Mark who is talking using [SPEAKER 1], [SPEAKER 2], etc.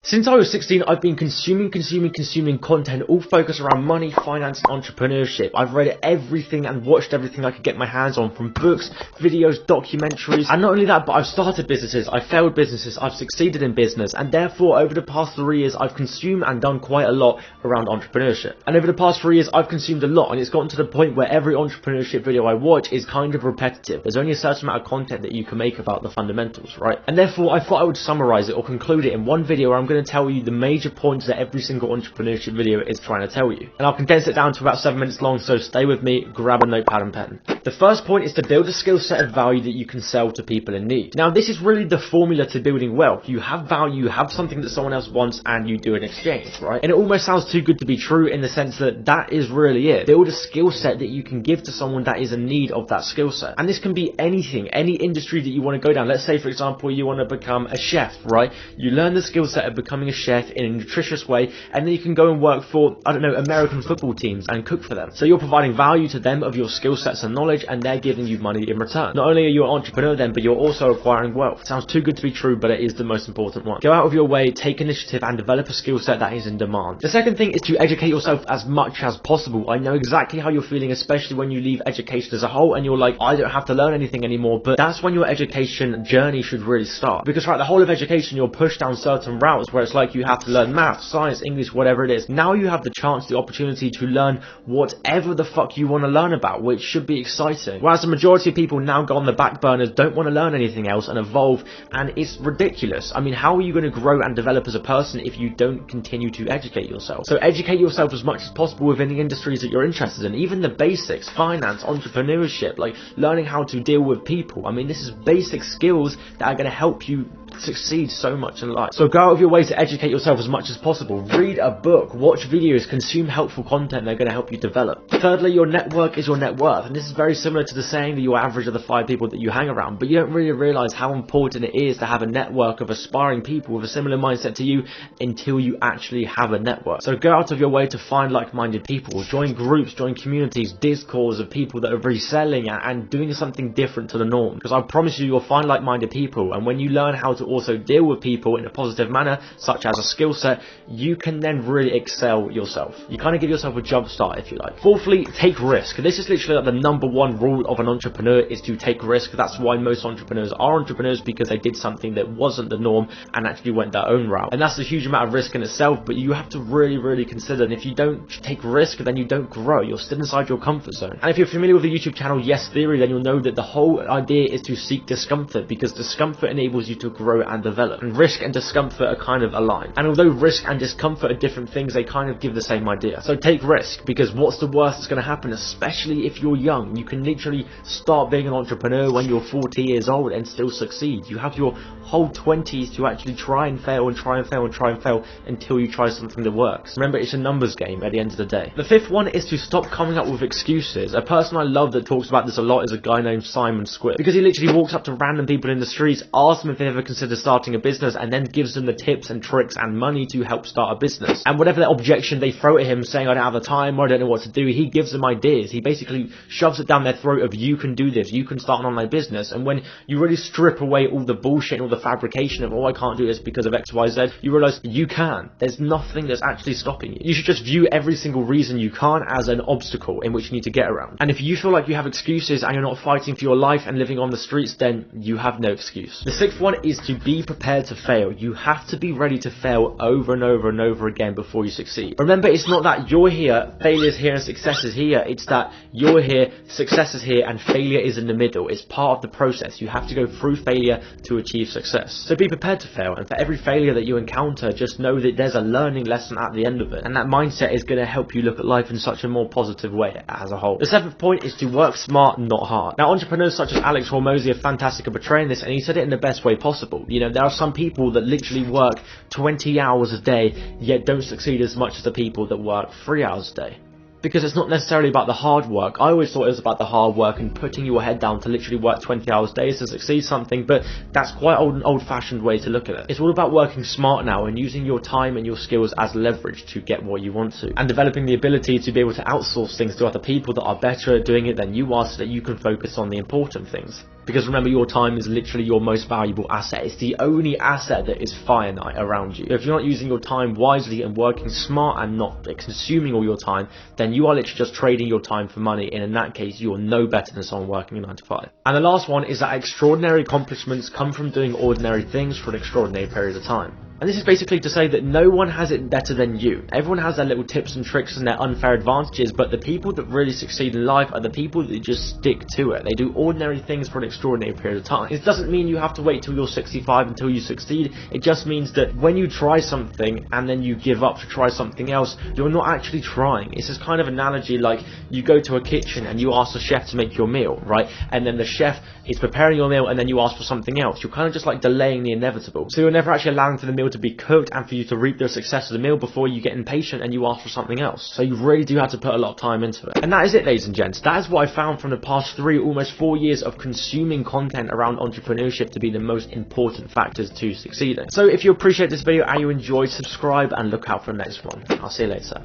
[SPEAKER 1] Since I was 16, I've been consuming content all focused around money, finance, and entrepreneurship. I've read everything and watched everything I could get my hands on, from books, videos, documentaries, and not only that, but I've started businesses, I've failed businesses, I've succeeded in business, and therefore over the past 3 years, I've consumed and done quite a lot around entrepreneurship. And over the past 3 years, I've consumed a lot, and it's gotten to the point where every entrepreneurship video I watch is kind of repetitive. There's only a certain amount of content that you can make about the fundamentals, right? And therefore, I thought I would summarize it or conclude it in one video where I'm going to tell you the major points that every single entrepreneurship video is trying to tell you. And I'll condense it down to about 7 minutes long, so stay with me, grab a notepad and pen. The first point is to build a skill set of value that you can sell to people in need. Now, this is really the formula to building wealth. You have value, you have something that someone else wants, and you do an exchange, right? And it almost sounds too good to be true in the sense that that is really it. Build a skill set that you can give to someone that is in need of that skill set. And this can be anything, any industry that you want to go down. Let's say, for example, you want to become a chef, right? You learn the skill set of becoming a chef in a nutritious way, and then you can go and work for, I don't know, American football teams and cook for them. So you're providing value to them of your skill sets and knowledge, and they're giving you money in return. Not only are you an entrepreneur then, but you're also acquiring wealth. Sounds too good to be true, but it is the most important one. Go out of your way, take initiative, and develop a skill set that is in demand. The second thing is to educate yourself as much as possible. I know exactly how you're feeling, especially when you leave education as a whole and you're like, I don't have to learn anything anymore, but that's when your education journey should really start. Because throughout the whole of education, you're pushed down certain routes where it's like you have to learn math, science, English, whatever it is. Now you have the chance, the opportunity to learn whatever the fuck you want to learn about, which should be exciting. Whereas the majority of people now go on the back burners, don't want to learn anything else and evolve, and it's ridiculous. I mean, how are you going to grow and develop as a person if you don't continue to educate yourself? So educate yourself as much as possible within the industries that you're interested in, even the basics, finance, entrepreneurship, like learning how to deal with people. I mean, this is basic skills that are going to help you succeed so much in life. So go out of your way to educate yourself as much as possible. Read a book, watch videos, consume helpful content that are going to help you develop. Thirdly, your network is your net worth, and this is very similar to the saying that you're average of the 5 people that you hang around, but you don't really realize how important it is to have a network of aspiring people with a similar mindset to you until you actually have a network. So go out of your way to find like-minded people, join groups, join communities, discords of people that are reselling and doing something different to the norm, because I promise you'll find like-minded people, and when you learn how to also deal with people in a positive manner, such as a skill set, you can then really excel yourself. You kind of give yourself a jump start, if you like. Fourthly, take risk. This is literally like the #1 rule of an entrepreneur, is to take risk. That's why most entrepreneurs are entrepreneurs, because they did something that wasn't the norm and actually went their own route. And that's a huge amount of risk in itself, but you have to really consider, and if you don't take risk, then you don't grow. You're still inside your comfort zone. And if you're familiar with the YouTube channel Yes Theory, then you'll know that the whole idea is to seek discomfort, because discomfort enables you to grow and develop, and risk and discomfort are kind of aligned. And although risk and discomfort are different things, they kind of give the same idea. So take risk, because what's the worst that's going to happen, especially if you're young? You can literally start being an entrepreneur when you're 40 years old and still succeed. You have your whole 20s to actually try and fail and try and fail and try and fail until you try something that works. Remember, it's a numbers game at the end of the day. The fifth one is to stop coming up with excuses. A person I love that talks about this a lot is a guy named Simon Squibb, because he literally walks up to random people in the streets, asks them if they ever consider starting a business, and then gives them the tips and tricks and money to help start a business. And whatever the objection they throw at him, saying I don't have the time or I don't know what to do, he gives them ideas. He basically shoves it down their throat of, you can do this, you can start an online business. And when you really strip away all the bullshit and all the fabrication of, oh, I can't do this because of X, Y, Z, you realize you can. There's nothing that's actually stopping you. You should just view every single reason you can't as an obstacle in which you need to get around. And if you feel like you have excuses and you're not fighting for your life and living on the streets, then you have no excuse. The sixth one is to be prepared to fail. You have to be ready to fail over and over and over again before you succeed. Remember, it's not that you're here, failure's here and success is here. It's that you're here, success is here, and failure is in the middle. It's part of the process. You have to go through failure to achieve success. So be prepared to fail, and for every failure that you encounter, just know that there's a learning lesson at the end of it, and that mindset is going to help you look at life in such a more positive way as a whole. The seventh point is to work smart, not hard. Now, entrepreneurs such as Alex Hormozi are fantastic at portraying this, and he said it in the best way possible. You know, there are some people that literally work 20 hours a day, yet don't succeed as much as the people that work 3 hours a day. Because it's not necessarily about the hard work. I always thought it was about the hard work and putting your head down to literally work 20 hours a day to succeed something, but that's quite an old-fashioned way to look at it. It's all about working smart now and using your time and your skills as leverage to get what you want to, and developing the ability to be able to outsource things to other people that are better at doing it than you are, so that you can focus on the important things. because remember, your time is literally your most valuable asset. It's the only asset that is finite around you. If you're not using your time wisely and working smart and not consuming all your time, then you are literally just trading your time for money, and in that case you are no better than someone working a 9 to 5. And the last one is that extraordinary accomplishments come from doing ordinary things for an extraordinary period of time. And this is basically to say that no one has it better than you. Everyone has their little tips and tricks and their unfair advantages, but the people that really succeed in life are the people that just stick to it. They do ordinary things for an extraordinary period of time. It doesn't mean you have to wait till you're 65 until you succeed. It just means that when you try something and then you give up to try something else, you're not actually trying. It's this kind of analogy like you go to a kitchen and you ask the chef to make your meal, right? And then the chef is preparing your meal and then you ask for something else. You're kind of just like delaying the inevitable. So you're never actually allowing for the meal to be cooked and for you to reap the success of the meal before you get impatient and you ask for something else. So you really do have to put a lot of time into it. And that is it, ladies and gents. That is what I found from the past almost 4 years of consuming content around entrepreneurship to be the most important factors to succeeding. So if you appreciate this video and you enjoyed, subscribe and look out for the next one. I'll see you later.